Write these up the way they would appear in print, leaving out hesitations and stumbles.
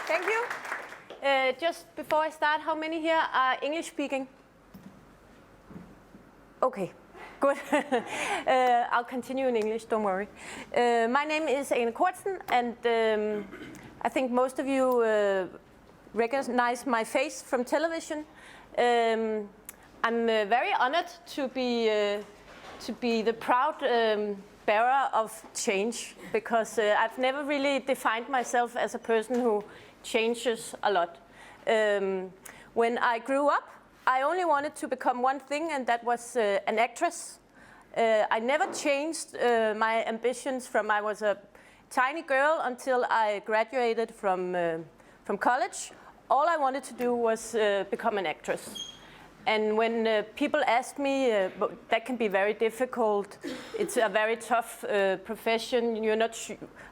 Thank you. Just before I start, how many here are English speaking? Okay, good. I'll continue in English, don't worry. My name is Cortzen, and I think most of you recognize my face from television. I'm very honored to be the proud bearer of change, because I've never really defined myself as a person who changes a lot. When I grew up, I only wanted to become one thing, and that was an actress. I never changed my ambitions from I was a tiny girl until I graduated from college. All I wanted to do was become an actress. And when people ask me, that can be very difficult. It's a very tough profession. You're not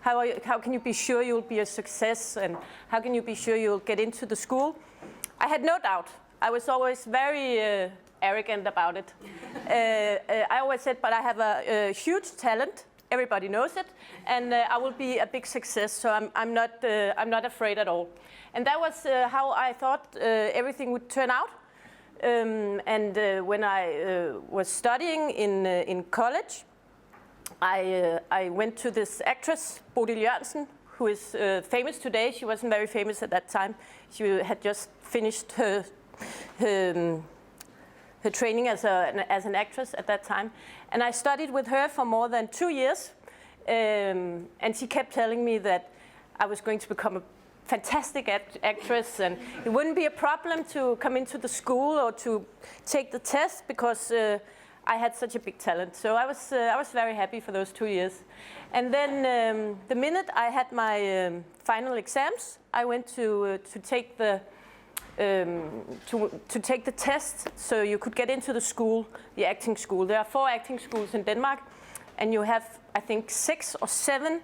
how can you be sure you'll be a success, and how can you be sure you'll get into the school? I had no doubt. I was always very arrogant about it. I always said, but I have a huge talent. Everybody knows it, and I will be a big success. So I'm not afraid at all. And that was how I thought everything would turn out. When I was studying in college, I went to this actress, Bodil Jørgensen, who is famous today. She wasn't very famous at that time. She had just finished her training as an actress at that time. And I studied with her for more than 2 years. And she kept telling me that I was going to become a fantastic actress, and it wouldn't be a problem to come into the school or to take the test, because I had such a big talent. So I was very happy for those 2 years. And then the minute I had my final exams, I went to take the test, so you could get into the school, the acting school. There are 4 acting schools in Denmark, and you have, I think, 6 or 7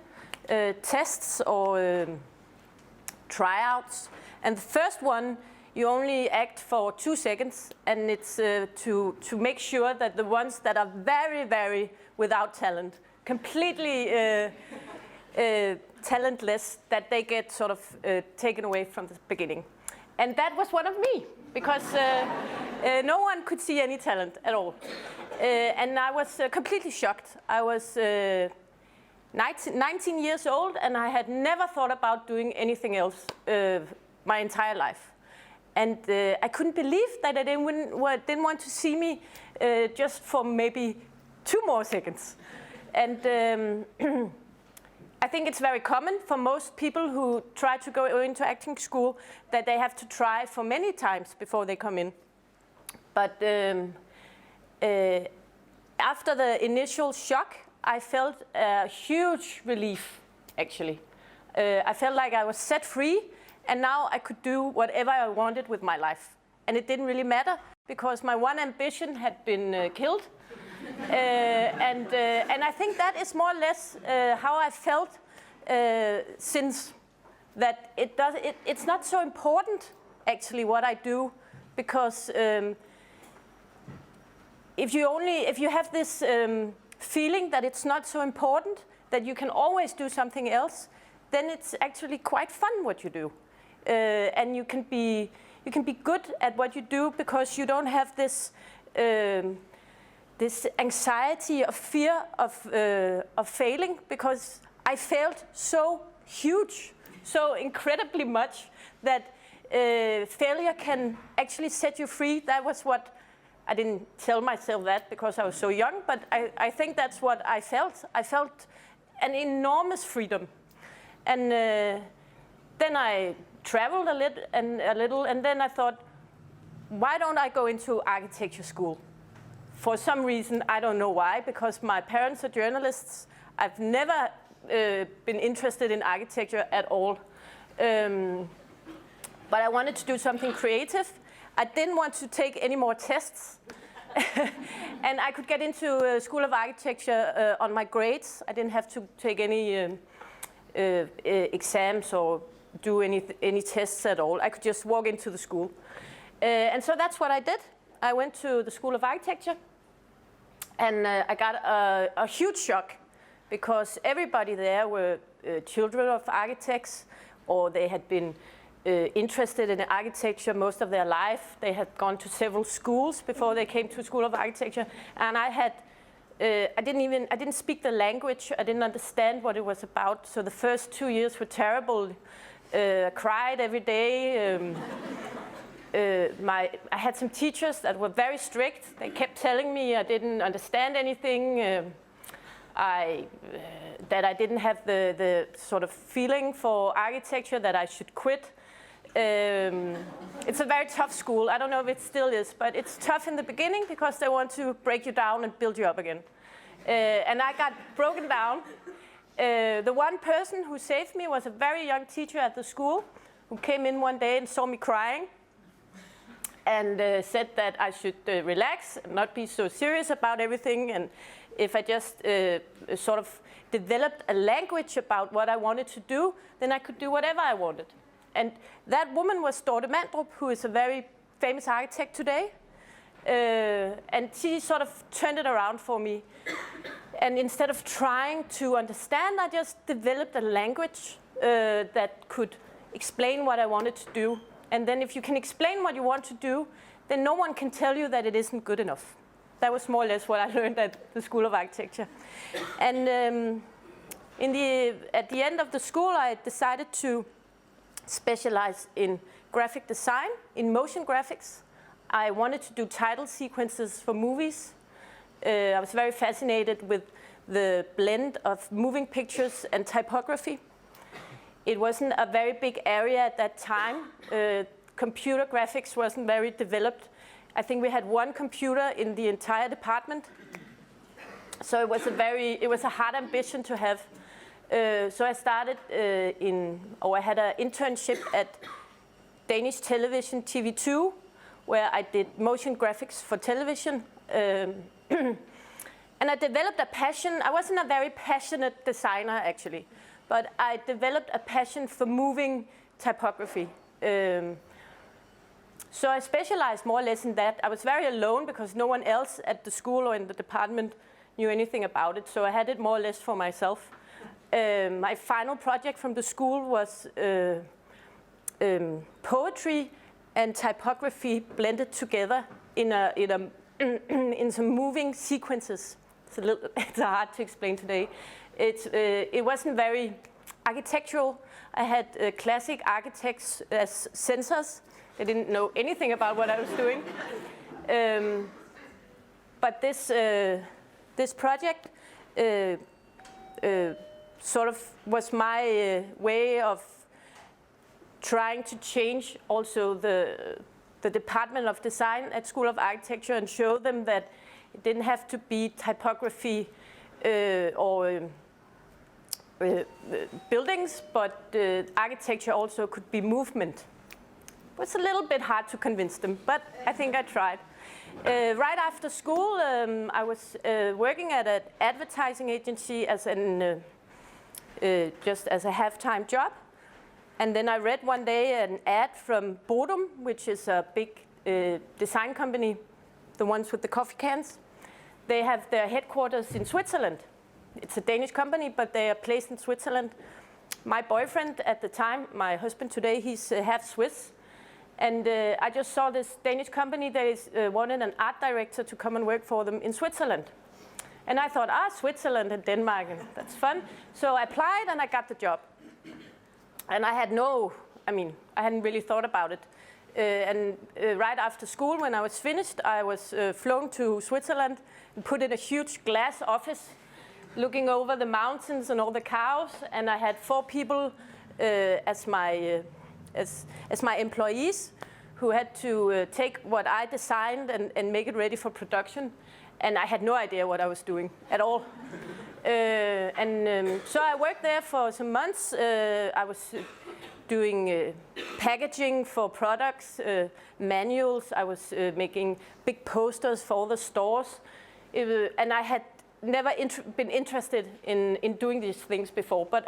tests or tryouts. And the first one, you only act for 2 seconds, and it's to make sure that the ones that are very, very without talent, completely talentless, that they get sort of taken away from the beginning. And that was one of me, because no one could see any talent at all. And I was completely shocked. I was 19 years old, and I had never thought about doing anything else my entire life. And I couldn't believe that they didn't want to see me just for maybe 2 more seconds. And I think it's very common for most people who try to go into acting school that they have to try for many times before they come in. But after the initial shock, I felt a huge relief, actually. I felt like I was set free, and now I could do whatever I wanted with my life. And it didn't really matter, because my one ambition had been killed. And I think that is more or less how I felt since that it's not so important, actually, what I do, because if you have this feeling that it's not so important, that you can always do something else, then it's actually quite fun what you do, and you can be good at what you do, because you don't have this this anxiety or fear of failing, because I failed so huge, so incredibly much, that failure can actually set you free. That was what I didn't tell myself that because I was so young, but I think that's what I felt. I felt an enormous freedom. And then I traveled a little, and then I thought, why don't I go into architecture school? For some reason, I don't know why, because my parents are journalists. I've never been interested in architecture at all. But I wanted to do something creative. I didn't want to take any more tests. And I could get into School of Architecture on my grades. I didn't have to take any exams or do any tests at all. I could just walk into the school. And so that's what I did. I went to the School of Architecture. And I got a huge shock, because everybody there were children of architects, or they had been interested in architecture most of their life. They had gone to several schools before they came to School of Architecture. And I didn't speak the language. I didn't understand what it was about. So the first 2 years were terrible. I cried every day. I had some teachers that were very strict. They kept telling me I didn't understand anything, that I didn't have the sort of feeling for architecture, that I should quit. It's a very tough school. I don't know if it still is, but it's tough in the beginning because they want to break you down and build you up again. And I got broken down. The one person who saved me was a very young teacher at the school who came in one day and saw me crying, and said that I should relax and not be so serious about everything. And if I just sort of developed a language about what I wanted to do, then I could do whatever I wanted. And that woman was Dorte Mandrup, who is a very famous architect today. And she sort of turned it around for me. And instead of trying to understand, I just developed a language that could explain what I wanted to do. And then if you can explain what you want to do, then no one can tell you that it isn't good enough. That was more or less what I learned at the School of Architecture. And at the end of the school, I decided to specialize in graphic design, in motion graphics. I wanted to do title sequences for movies. I was very fascinated with the blend of moving pictures and typography. It wasn't a very big area at that time. Computer graphics wasn't very developed. I think we had one computer in the entire department. So it was a hard ambition to have. So I started I had an internship at Danish television, TV2, where I did motion graphics for television. And I developed a passion. I wasn't a very passionate designer, actually, but I developed a passion for moving typography. So I specialized more or less in that. I was very alone because no one else at the school or in the department knew anything about it, so I had it more or less for myself. My final project from the school was poetry and typography blended together in some moving sequences. It's hard to explain today. It wasn't very architectural. I had classic architects as censors. They didn't know anything about what I was doing. But this project sort of was my way of trying to change also the Department of Design at School of Architecture and show them that it didn't have to be typography or buildings, but architecture also could be movement. It was a little bit hard to convince them, but I think I tried. Right after school, I was working at an advertising agency as just as a half-time job. And then I read one day an ad from Bodum, which is a big design company, the ones with the coffee cans. They have their headquarters in Switzerland. It's a Danish company, but they are placed in Switzerland. My boyfriend at the time, my husband today, he's half Swiss. And I just saw this Danish company. They wanted an art director to come and work for them in Switzerland. And I thought, Switzerland and Denmark, and that's fun. So I applied and I got the job. And I hadn't really thought about it. Right after school, when I was finished, I was flown to Switzerland and put in a huge glass office looking over the mountains and all the cows. And I had 4 people as my employees who had to take what I designed and make it ready for production. And I had no idea what I was doing at all. So I worked there for some months. I was doing packaging for products, manuals. I was making big posters for all the stores. And I had never been interested in doing these things before, but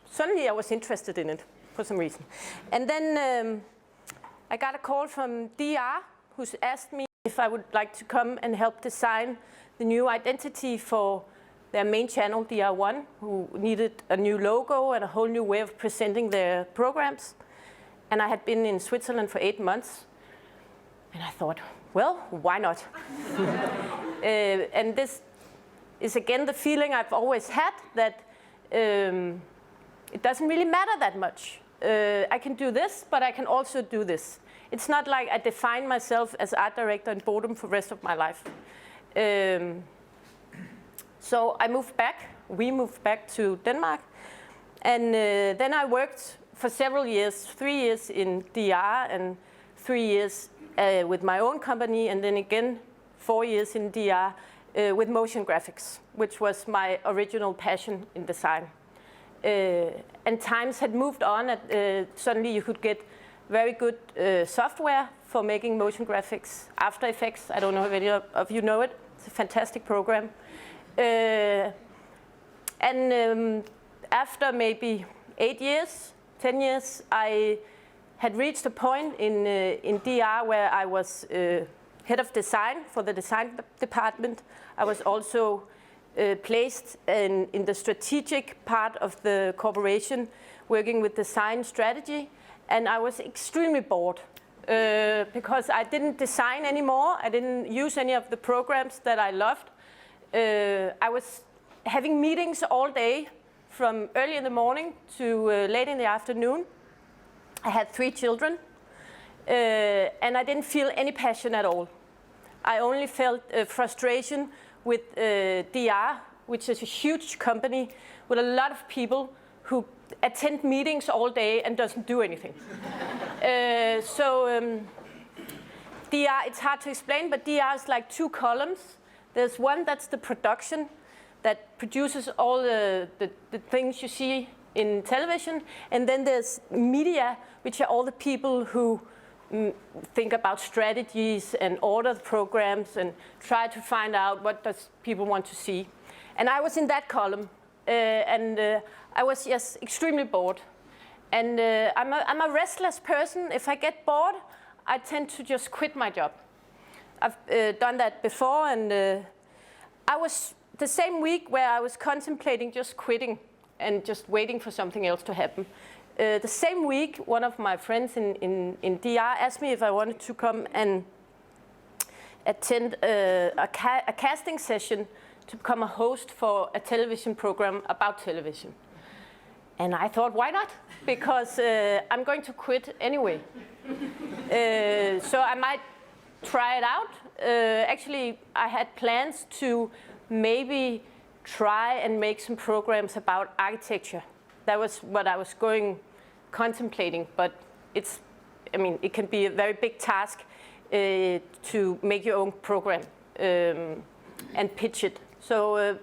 suddenly I was interested in it for some reason. And then I got a call from DR, who's asked me if I would like to come and help design the new identity for their main channel, DR1, who needed a new logo and a whole new way of presenting their programs. And I had been in Switzerland for 8 months. And I thought, well, why not? And this is again the feeling I've always had, that it doesn't really matter that much. I can do this, but I can also do this. It's not like I define myself as art director in Bodum for the rest of my life. So I moved back. We moved back to Denmark. And then I worked for several years, 3 years in DR and 3 years with my own company, and then again 4 years in DR with motion graphics, which was my original passion in design. And times had moved on, and suddenly you could get very good software for making motion graphics. After Effects, I don't know if any of you know it. It's a fantastic program. After maybe 8 years, 10 years, I had reached a point in DR where I was head of design for the design department. I was also placed in the strategic part of the corporation, working with design strategy, and I was extremely bored because I didn't design anymore. I didn't use any of the programs that I loved. I was having meetings all day from early in the morning to late in the afternoon. I had 3 children, and I didn't feel any passion at all. I only felt frustration with DR, which is a huge company with a lot of people who attend meetings all day and doesn't do anything. DR, it's hard to explain, but DR is like 2 columns. There's one that's the production that produces all the things you see in television. And then there's media, which are all the people who think about strategies and order the programs and try to find out what does people want to see. And I was in that column. I was just extremely bored. And I'm a restless person. If I get bored, I tend to just quit my job. I've done that before, and I was the same week where I was contemplating just quitting and just waiting for something else to happen. The same week, one of my friends in DR asked me if I wanted to come and attend a casting session to become a host for a television program about television. And I thought, why not? Because I'm going to quit anyway. So I might try it out. Actually, I had plans to maybe try and make some programs about architecture. That was what I was contemplating, but it can be a very big task to make your own program and pitch it. So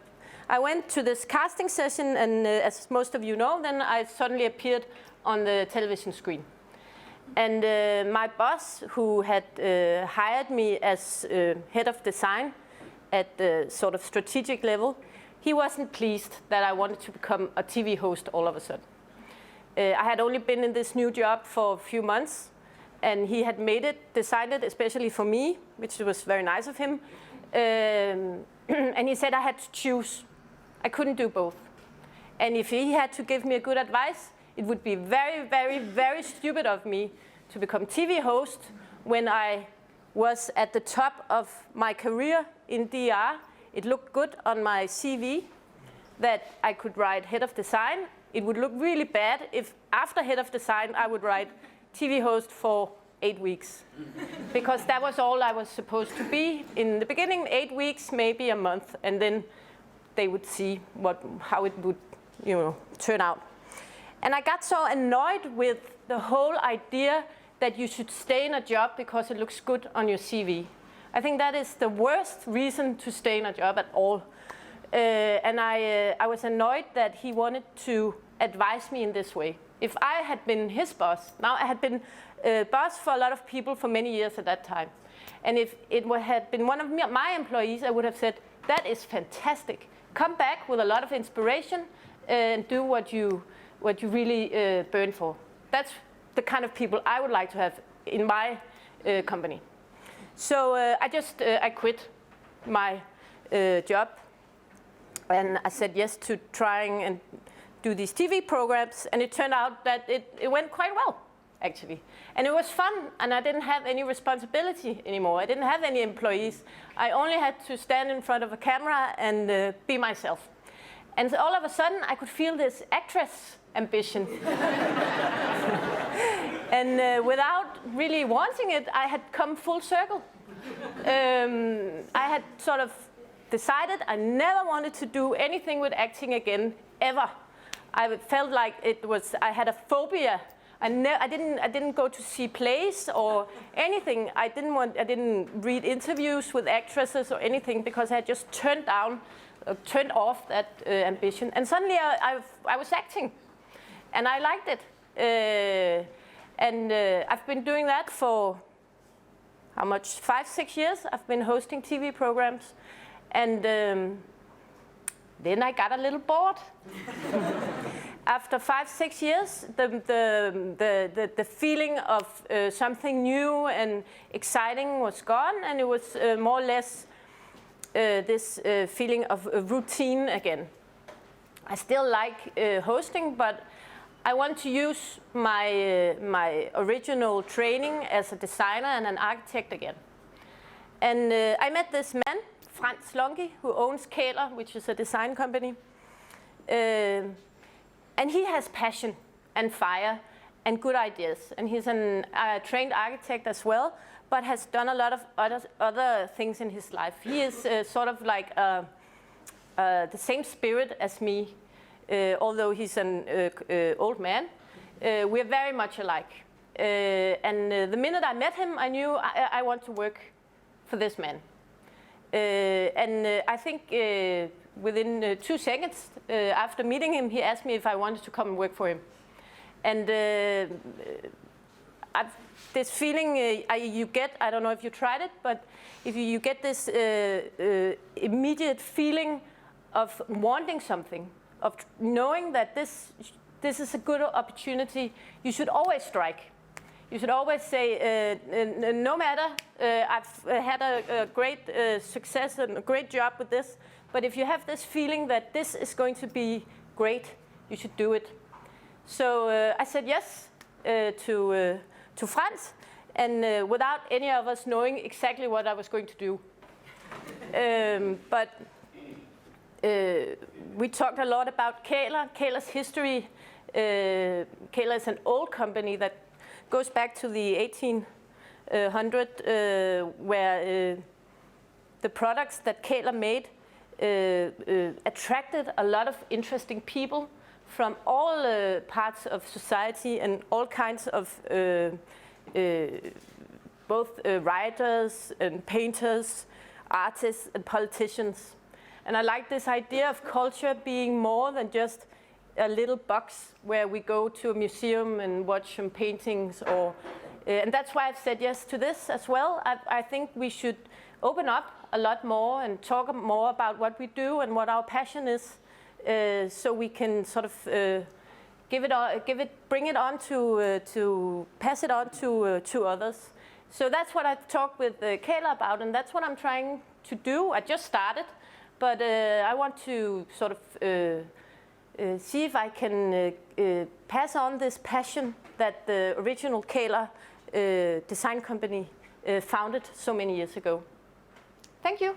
I went to this casting session, and as most of you know, then I suddenly appeared on the television screen. And my boss, who had hired me as head of design at the sort of strategic level, he wasn't pleased that I wanted to become a TV host all of a sudden. I had only been in this new job for a few months, and he had designed it especially for me, which was very nice of him. And he said I had to choose. I couldn't do both. And if he had to give me a good advice, it would be very, very, very stupid of me to become TV host when I was at the top of my career in DR. It looked good on my CV that I could write head of design. It would look really bad if after head of design I would write TV host for 8 weeks. Because that was all I was supposed to be. In the beginning, 8 weeks, maybe a month, and then they would see how it would turn out. And I got so annoyed with the whole idea that you should stay in a job because it looks good on your CV. I think that is the worst reason to stay in a job at all. And I was annoyed that he wanted to advise me in this way. If I had been his boss, now I had been boss for a lot of people for many years at that time. And if it had been one of my employees, I would have said, that is fantastic. Come back with a lot of inspiration and do what you really burn for. That's the kind of people I would like to have in my company. So I quit my job, and I said yes to trying and do these TV programs, and it turned out that it went quite well, actually. And it was fun, and I didn't have any responsibility anymore. I didn't have any employees. I only had to stand in front of a camera and be myself. And all of a sudden, I could feel this actress ambition. And without really wanting it, I had come full circle. I had sort of decided I never wanted to do anything with acting again, ever. I felt like I had a phobia. I didn't go to see plays or anything. I didn't read interviews with actresses or anything because I had just turned off that ambition. And suddenly I was acting, and I liked it. I've been doing that for how much? 5-6 years. I've been hosting TV programs, and then I got a little bored. After 5-6 years, the feeling of something new and exciting was gone, and it was more or less this feeling of routine again. I still like hosting, but I want to use my original training as a designer and an architect again. And I met this man, Frans Longi, who owns Kæler, which is a design company. And he has passion and fire and good ideas. And he's a trained architect as well, but has done a lot of other things in his life. He is sort of like the same spirit as me, although he's an old man. We're very much alike. And the minute I met him, I knew I want to work for this man. I think within 2 seconds after meeting him, he asked me if I wanted to come and work for him. And this feeling you get, I don't know if you tried it, but if you get this immediate feeling of wanting something, of knowing that this is a good opportunity, you should always strike. You should always say, no matter, I've had a great success and a great job with this, but if you have this feeling that this is going to be great, you should do it. So I said yes to Frans, and without any of us knowing exactly what I was going to do. But we talked a lot about Kæler, Kæler's history. Kæler is an old company that goes back to the 1800s, where the products that Kæler made attracted a lot of interesting people from all parts of society and all kinds of both writers and painters, artists and politicians. And I like this idea of culture being more than just a little box where we go to a museum and watch some paintings, and that's why I've said yes to this as well. I think we should open up a lot more and talk more about what we do and what our passion is, so we can sort of bring it on to pass it on to others. So that's what I've talked with Kæler about, and that's what I'm trying to do. I just started, but I want to sort of see if I can pass on this passion that the original Kæler design company founded so many years ago. Thank you.